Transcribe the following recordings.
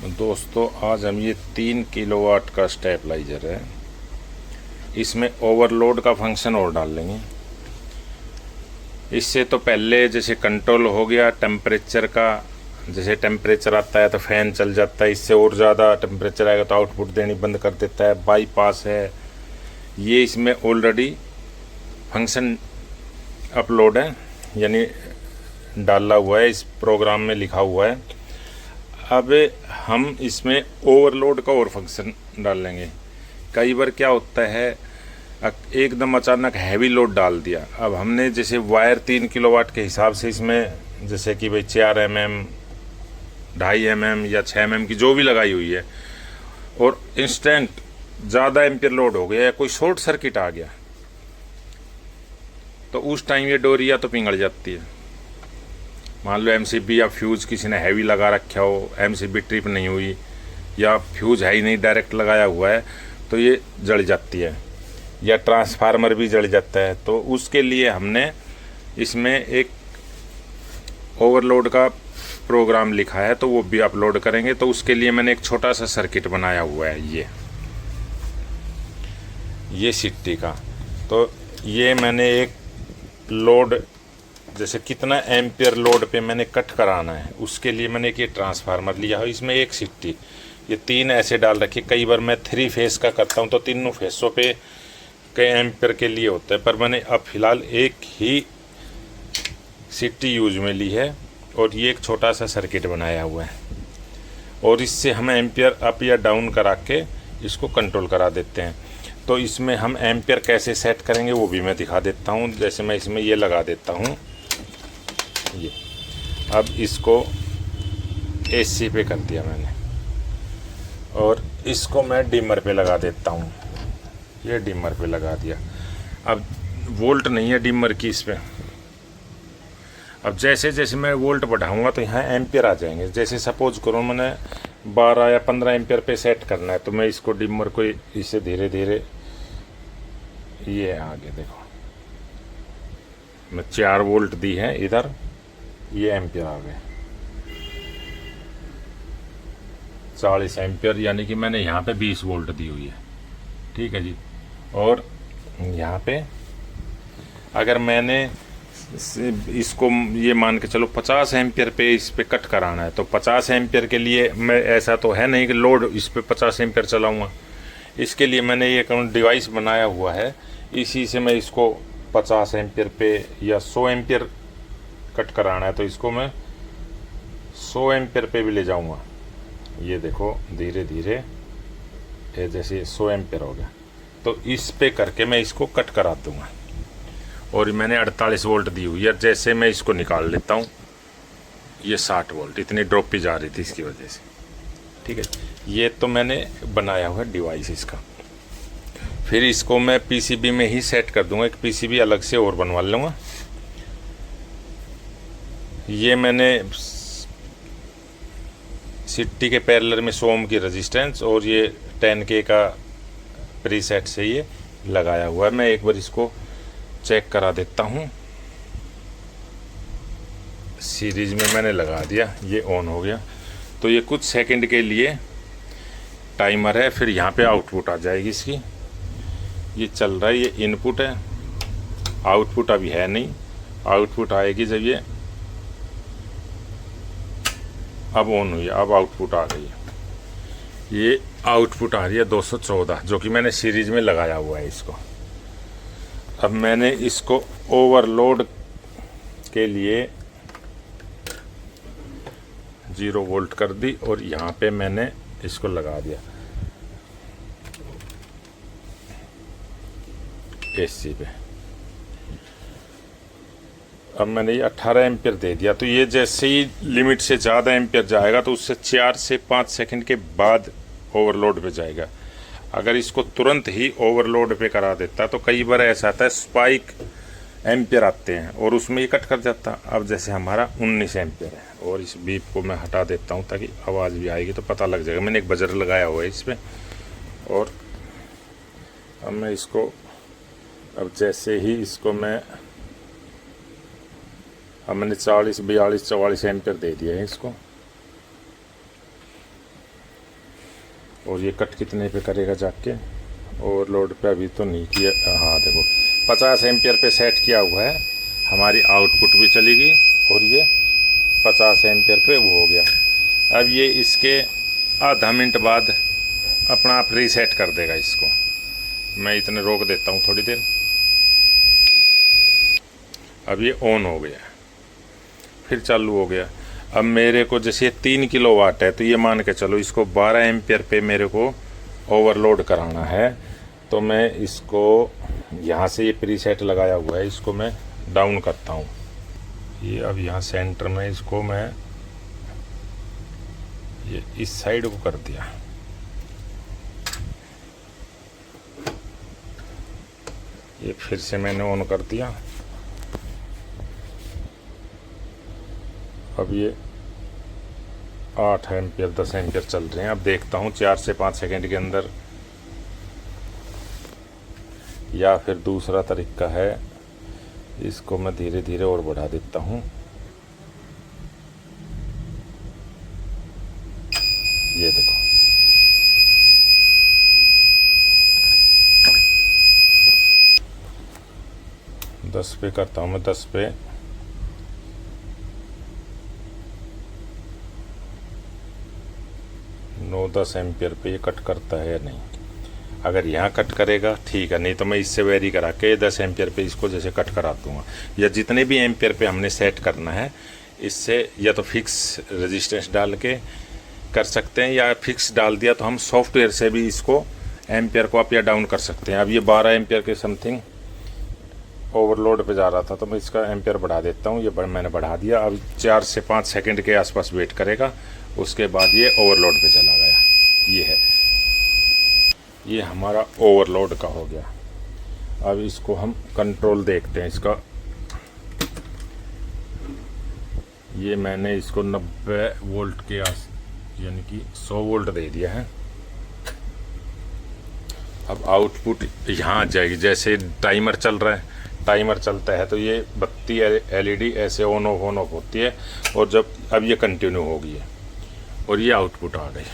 दोस्तों आज हम ये 3 किलोवाट का स्टेबलाइजर है, इसमें ओवरलोड का फंक्शन और डाल लेंगे। इससे तो पहले जैसे कंट्रोल हो गया टेम्परेचर का, जैसे टेम्परेचर आता है तो फैन चल जाता है, इससे और ज़्यादा टेम्परेचर आएगा तो आउटपुट देनी बंद कर देता है। बाईपास है, ये इसमें ऑलरेडी फंक्शन अपलोड है, यानी डाला हुआ है, इस प्रोग्राम में लिखा हुआ है। अब हम इसमें ओवरलोड का और फंक्शन डाल लेंगे। कई बार क्या होता है, एकदम अचानक हैवी लोड डाल दिया। अब हमने जैसे वायर 3 किलोवाट के हिसाब से इसमें जैसे कि भाई 4 mm, 2.5 mm या 6 mm की जो भी लगाई हुई है, और इंस्टेंट ज़्यादा एम्पियर लोड हो गया या कोई शॉर्ट सर्किट आ गया तो उस टाइम ये डोरिया तो पिघल जाती है। मान लो एमसीबी या फ्यूज़ किसी ने हैवी लगा रखा हो, एमसीबी ट्रिप नहीं हुई या फ्यूज़ है ही नहीं, डायरेक्ट लगाया हुआ है, तो ये जल जाती है, या ट्रांसफार्मर भी जल जाता है। तो उसके लिए हमने इसमें एक ओवरलोड का प्रोग्राम लिखा है, तो वो भी अपलोड करेंगे। तो उसके लिए मैंने एक छोटा सा सर्किट बनाया हुआ है, ये सिट्टी का। तो ये मैंने एक लोड, जैसे कितना एम्पियर लोड पे मैंने कट कराना है, उसके लिए मैंने एक ये ट्रांसफार्मर लिया है। इसमें एक सिट्टी, ये 3 ऐसे डाल रखी। कई बार मैं 3 फेस का करता हूँ तो तीनों फेसों पे कई एम्पियर के लिए होता है, पर मैंने अब फिलहाल एक ही सिट्टी यूज में ली है और ये एक छोटा सा सर्किट बनाया हुआ है, और इससे हम एम्पियर अप या डाउन करा के इसको कंट्रोल करा देते हैं। तो इसमें हम एम्पियर कैसे सेट करेंगे वो भी मैं दिखा देता हूँ। जैसे मैं इसमें ये लगा देता हूँ, ये अब इसको एसी पे कर दिया मैंने, और इसको मैं डिमर पे लगा देता हूँ। ये डिमर पे लगा दिया। अब वोल्ट नहीं है डिमर की इस पे। अब जैसे जैसे मैं वोल्ट बढ़ाऊंगा तो यहाँ एम्पियर आ जाएंगे। जैसे सपोज करो मैंने 12 या 15 एम्पियर पे सेट करना है, तो मैं इसको डिमर को इसे धीरे धीरे, ये आगे देखो मैं 4 वोल्ट दी है इधर, ये एम्पियर आ गए 40 एम्पियर, यानी कि मैंने यहाँ पे 20 वोल्ट दी हुई है। ठीक है जी। और यहाँ पे अगर मैंने इसको ये मान के चलो 50 एम्पियर पे इस पे कट कराना है, तो 50 एम्पियर के लिए मैं, ऐसा तो है नहीं कि लोड इस पे 50 एम्पियर चलाऊँगा। इसके लिए मैंने ये डिवाइस बनाया हुआ है, इसी से मैं इसको 50 एम्पियर पे या 100 एम्पियर कट कराना है तो इसको मैं 100 एम्पियर पे भी ले जाऊंगा। ये देखो धीरे धीरे ये जैसे 100 एम्पियर हो गया, तो इस पे करके मैं इसको कट करा दूंगा। और मैंने 48 वोल्ट दी हुई है। जैसे मैं इसको निकाल लेता हूँ, ये 60 वोल्ट, इतनी ड्रॉप भी जा रही थी इसकी वजह से। ठीक है, ये तो मैंने बनाया हुआ डिवाइस इसका। फिर इसको मैं पीसीबी में ही सेट कर दूंगा, एक पीसीबी अलग से और बनवा लूँगा। ये मैंने सिट्टी के पैरेलल में 100 ओम की रेजिस्टेंस और ये 10K का प्रीसेट से ये लगाया हुआ है। मैं एक बार इसको चेक करा देता हूँ। सीरीज में मैंने लगा दिया, ये ऑन हो गया। तो ये कुछ सेकंड के लिए टाइमर है, फिर यहाँ पे आउटपुट आ जाएगी इसकी। ये चल रहा है, ये इनपुट है, आउटपुट अभी है नहीं। आउटपुट आएगी जब ये अब ऑन हुई, अब आउटपुट आ गई है। ये आउटपुट आ रही है 214, जो कि मैंने सीरीज में लगाया हुआ है इसको। अब मैंने इसको ओवरलोड के लिए 0 वोल्ट कर दी और यहाँ पे मैंने इसको लगा दिया एसी पे। अब मैंने ये 18 एम्पियर दे दिया। तो ये जैसे ही लिमिट से ज़्यादा एम्पियर जाएगा तो उससे 4 से 5 सेकंड के बाद ओवरलोड पे जाएगा। अगर इसको तुरंत ही ओवरलोड पे करा देता तो कई बार ऐसा आता है स्पाइक एम्पियर आते हैं और उसमें ये कट कर जाता। अब जैसे हमारा 19 एम्पियर है, और इस बीप को मैं हटा देता हूँ ताकि आवाज़ भी आएगी तो पता लग जाएगा। मैंने एक बजर लगाया हुआ है इस पर, और अब मैं इसको, अब जैसे ही इसको मैं, अब मैंने 40, 42, 44 एम्पियर दे दिया है इसको। और ये कट कितने पे करेगा जाके, ओवरलोड पे अभी तो नहीं किया। हाँ देखो 50 एम्पियर पे सेट किया हुआ है, हमारी आउटपुट भी चलेगी और ये 50 एम्पियर पे वो हो गया। अब ये इसके आधा मिनट बाद अपना आप रीसेट कर देगा इसको। मैं इतने रोक देता हूँ थोड़ी देर। अब ये ऑन हो गया, फिर चालू हो गया। अब मेरे को जैसे 3 किलोवाट है तो ये मान के चलो इसको 12 एम्पियर पे मेरे को ओवरलोड कराना है। तो मैं इसको यहाँ से ये प्रीसेट लगाया हुआ है, इसको मैं डाउन करता हूँ। ये अब यहाँ सेंटर में इसको मैं ये इस साइड को कर दिया। ये फिर से मैंने ऑन कर दिया। अब ये 8 एम्पियर 10 एम्पियर चल रहे हैं। अब देखता हूँ 4 से 5 सेकंड के अंदर, या फिर दूसरा तरीका है, इसको मैं धीरे धीरे और बढ़ा देता हूँ। ये देखो 10 पे करता हूँ मैं, 10 पे। नौ 10 एम्पियर पे ये कट करता है या नहीं। अगर यहाँ कट करेगा ठीक है, नहीं तो मैं इससे वेरी करा के 10 एम्पियर पे इसको जैसे कट करा दूँगा। या जितने भी एम्पियर पे हमने सेट करना है, इससे या तो फिक्स रेजिस्टेंस डाल के कर सकते हैं, या फिक्स डाल दिया तो हम सॉफ्टवेयर से भी इसको एम्पियर को अप या डाउन कर सकते हैं। अब ये 12 एम्पियर के समथिंग ओवरलोड पे जा रहा था तो मैं इसका एम्पियर बढ़ा देता हूँ। ये मैंने बढ़ा दिया। अब 4 से 5 सेकंड के आसपास वेट करेगा, उसके बाद ये ओवरलोड पे चला गया। ये है, ये हमारा ओवरलोड का हो गया। अब इसको हम कंट्रोल देखते हैं इसका। ये मैंने इसको 90 वोल्ट के यानी कि 100 वोल्ट दे दिया है। अब आउटपुट यहाँ आ जाएगी। जैसे टाइमर चल रहा है, टाइमर चलता है तो ये बत्ती एलईडी ऐसे ऑन ऑफ होती है, और जब अब ये कंटिन्यू हो गई है और ये आउटपुट आ गई।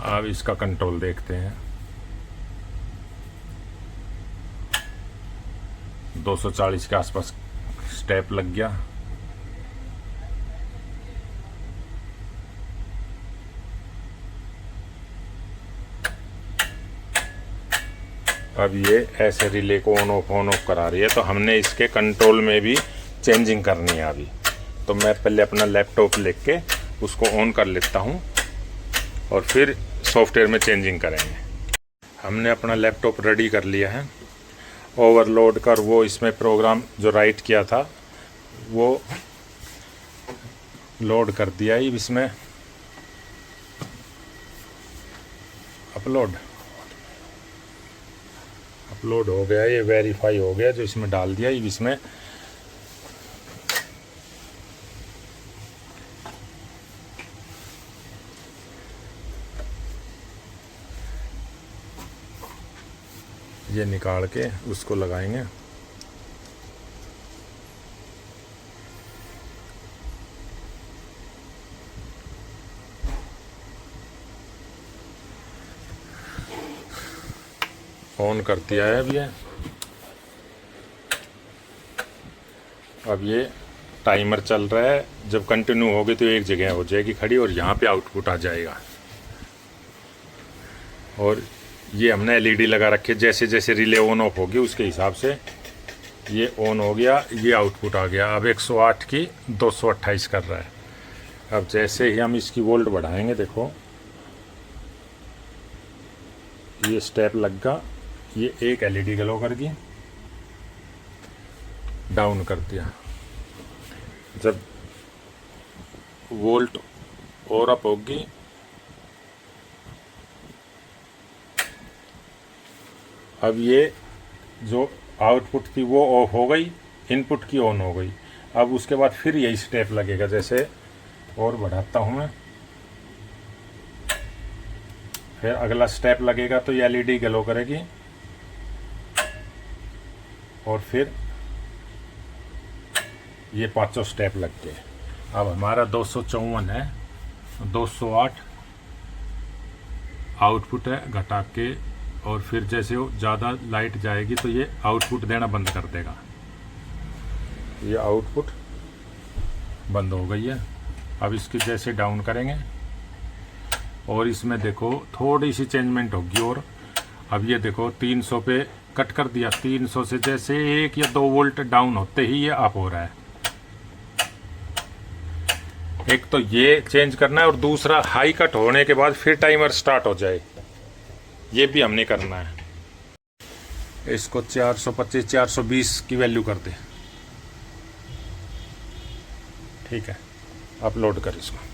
अब इसका कंट्रोल देखते हैं। 240 के आसपास स्टेप लग गया। अब ये ऐसे रिले को ऑन ऑफ करा रही है, तो हमने इसके कंट्रोल में भी चेंजिंग करनी है अभी। तो मैं पहले अपना लैपटॉप लेके उसको ऑन कर लेता हूँ और फिर सॉफ्टवेयर में चेंजिंग करेंगे। हमने अपना लैपटॉप रेडी कर लिया है। ओवरलोड कर वो इसमें प्रोग्राम जो राइट किया था वो लोड कर दिया ही इसमें। अपलोड हो गया, ये वेरीफाई हो गया जो इसमें डाल दिया ही इसमें। ये निकाल के उसको लगाएंगे। ऑन कर दिया है अब ये टाइमर चल रहा है। जब कंटिन्यू होगी तो एक जगह हो जाएगी खड़ी और यहाँ पे आउटपुट आ जाएगा। और ये हमने एलईडी लगा रखी है, जैसे जैसे रिले ऑन ऑफ होगी उसके हिसाब से ये ऑन हो गया, ये आउटपुट आ गया। अब 108 की 228 कर रहा है। अब जैसे ही हम इसकी वोल्ट बढ़ाएंगे, देखो ये स्टेप लगा, ये एक एलईडी ग्लो कर गई, डाउन कर दिया। जब वोल्ट और अप होगी अब ये जो आउटपुट थी वो ऑफ हो गई, इनपुट की ऑन हो गई। अब उसके बाद फिर यही स्टेप लगेगा। जैसे और बढ़ाता हूँ मैं, फिर अगला स्टेप लगेगा तो ये एलईडी ग्लो करेगी और फिर ये 5 स्टेप लग गए। अब हमारा 254 है, 208 आउटपुट है घटा के, और फिर जैसे वो ज़्यादा लाइट जाएगी तो ये आउटपुट देना बंद कर देगा। ये आउटपुट बंद हो गई है। अब इसकी जैसे डाउन करेंगे और इसमें देखो थोड़ी सी चेंजमेंट होगी। और अब ये देखो 300 पे कट कर दिया। 300 से जैसे 1 या 2 वोल्ट डाउन होते ही ये अप हो रहा है। एक तो ये चेंज करना है और दूसरा हाई कट होने के बाद फिर टाइमर स्टार्ट हो जाए, ये भी हमने करना है। इसको 425 420 की वैल्यू कर दे। ठीक है, अपलोड कर इसको।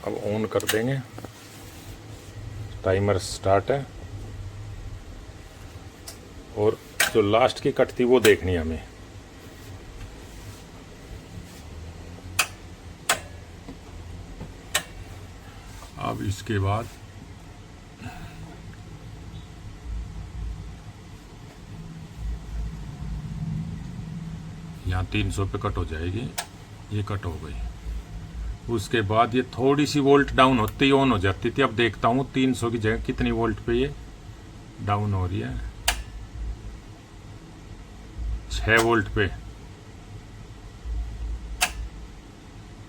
अब ऑन कर देंगे, टाइमर स्टार्ट है। और जो लास्ट की कट थी वो देखनी है हमें। अब इसके बाद यहाँ 300 पे कट हो जाएगी, ये कट हो गई। उसके बाद ये थोड़ी सी वोल्ट डाउन होती ही ऑन हो जाती थी। अब देखता हूँ 300 की जगह कितनी वोल्ट पे ये डाउन हो रही है। 6 वोल्ट पे,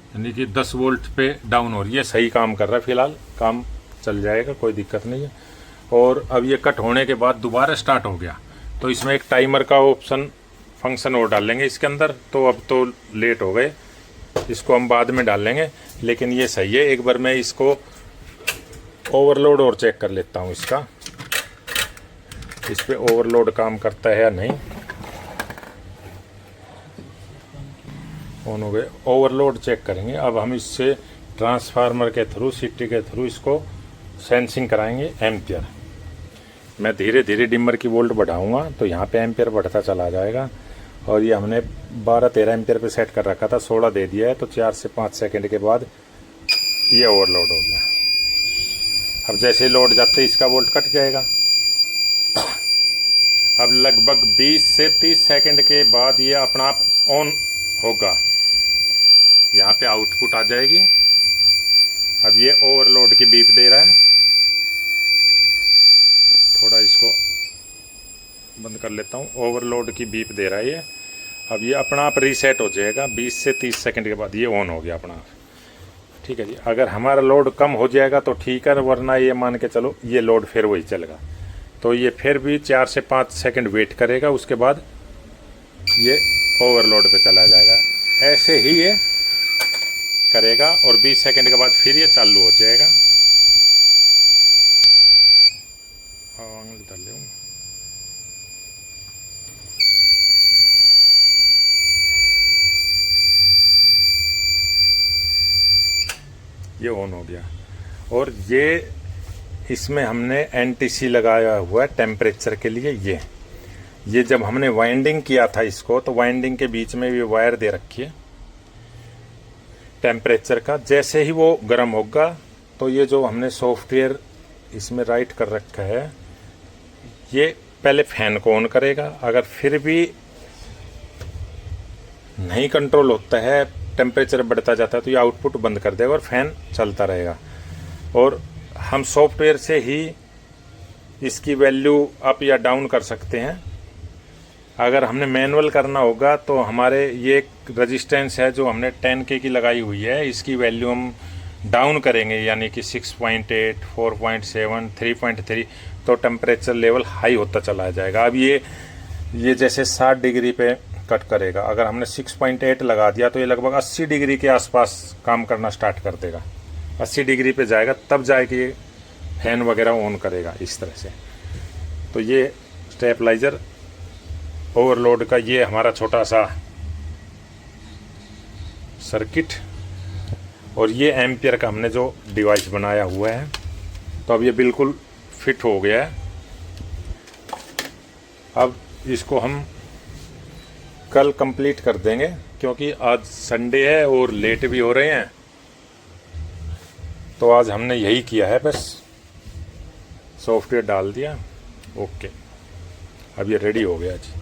यानी कि 10 वोल्ट पे डाउन हो रही है। सही काम कर रहा है, फिलहाल काम चल जाएगा, कोई दिक्कत नहीं है। और अब ये कट होने के बाद दोबारा स्टार्ट हो गया, तो इसमें एक टाइमर का ऑप्शन फंक्शन और डालेंगे इसके अंदर। तो अब तो लेट हो गए, इसको हम बाद में डालेंगे, लेकिन ये सही है। एक बार मैं इसको ओवरलोड और चेक कर लेता हूँ इसका, इस पे ओवरलोड काम करता है या नहीं। ऑन हो गए, ओवरलोड चेक करेंगे। अब हम इससे ट्रांसफार्मर के थ्रू, सीटी के थ्रू इसको सेंसिंग कराएंगे एम्पियर। मैं धीरे धीरे डिमर की वोल्ट बढ़ाऊंगा तो यहाँ पे एम्पियर बढ़ता चला जाएगा। और ये हमने 12-13 एम्पियर पे सेट कर रखा था, 16 दे दिया है। तो 4 से 5 सेकंड के बाद ये ओवरलोड हो गया। अब जैसे लोड जाते ही इसका वोल्ट कट जाएगा। अब लगभग 20 से 30 सेकंड के बाद ये अपना आप ऑन होगा, यहाँ पे आउटपुट आ जाएगी। अब ये ओवरलोड की बीप दे रहा है। थोड़ा इसको बंद कर लेता हूँ, ओवरलोड की बीप दे रहा है ये। अब ये अपना आप रीसेट हो जाएगा 20 से 30 सेकंड के बाद, ये ऑन हो गया अपना आप। ठीक है जी। अगर हमारा लोड कम हो जाएगा तो ठीक है, वरना ये मान के चलो ये लोड फिर वही चलेगा। तो ये फिर भी 4 से 5 सेकंड वेट करेगा, उसके बाद ये ओवरलोड पे चला जाएगा। ऐसे ही ये करेगा और 20 सेकंड के बाद फिर ये चालू हो जाएगा। ये ऑन हो गया। और ये इसमें हमने एनटीसी लगाया हुआ है टेम्परेचर के लिए। ये जब हमने वाइंडिंग किया था इसको, तो वाइंडिंग के बीच में भी वायर दे रखी है टेम्परेचर का। जैसे ही वो गर्म होगा तो ये जो हमने सॉफ्टवेयर इसमें राइट कर रखा है, ये पहले फैन को ऑन करेगा। अगर फिर भी नहीं कंट्रोल होता है, टेम्परेचर बढ़ता जाता है, तो ये आउटपुट बंद कर देगा और फैन चलता रहेगा। और हम सॉफ्टवेयर से ही इसकी वैल्यू अप या डाउन कर सकते हैं। अगर हमने मैनुअल करना होगा तो हमारे ये एक रजिस्टेंस है जो हमने 10K की लगाई हुई है, इसकी वैल्यू हम डाउन करेंगे, यानी कि 6.8, 4.7, 3.3, तो टेम्परेचर लेवल हाई होता चला जाएगा। अब ये जैसे 60 डिग्री पे कट करेगा। अगर हमने 6.8 लगा दिया तो ये लगभग 80 डिग्री के आसपास काम करना स्टार्ट कर देगा। 80 डिग्री पे जाएगा तब जाके ये फैन वगैरह ऑन करेगा इस तरह से। तो ये स्टेबलाइजर ओवरलोड का ये हमारा छोटा सा सर्किट, और ये एम्पियर का हमने जो डिवाइस बनाया हुआ है। तो अब ये बिल्कुल फिट हो गया है। अब इसको हम कल कंप्लीट कर देंगे, क्योंकि आज संडे है और लेट भी हो रहे हैं। तो आज हमने यही किया है बस। सॉफ्टवेयर डाल दिया, ओके। अब ये रेडी हो गया जी।